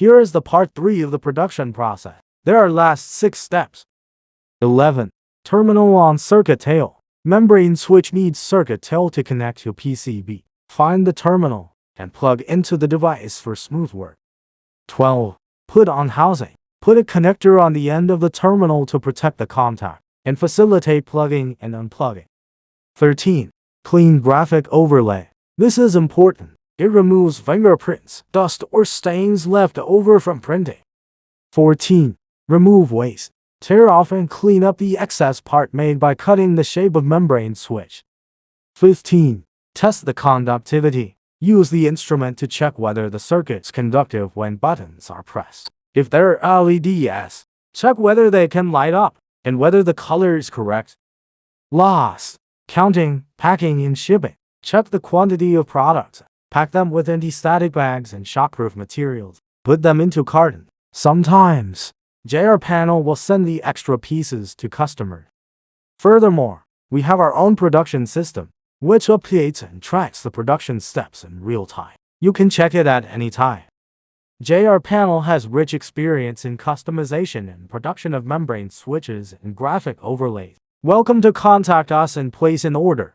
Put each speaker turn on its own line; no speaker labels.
Here is the part 3 of the production process. There are last 6 steps. 11. Terminal on circuit tail. Membrane switch needs circuit tail to connect to PCB. Find the terminal and plug into the device for smooth work. 12. Put on housing. Put a connector on the end of the terminal to protect the contact and facilitate plugging and unplugging. 13. Clean graphic overlay. This is important. It removes fingerprints, dust, or stains left over from printing. 14. Remove waste. Tear off and clean up the excess part made by cutting the shape of membrane switch. 15. Test the conductivity. Use the instrument to check whether the circuit's conductive when buttons are pressed. If they're LEDs, check whether they can light up and whether the color is correct. Last, counting, packing, and shipping. Check the quantity of products. Pack them with anti-static bags and shockproof materials. Put them into carton. Sometimes, JRPanel will send the extra pieces to customers. Furthermore, we have our own production system, which updates and tracks the production steps in real time. You can check it at any time. JRPanel has rich experience in customization and production of membrane switches and graphic overlays. Welcome to contact us and place an order.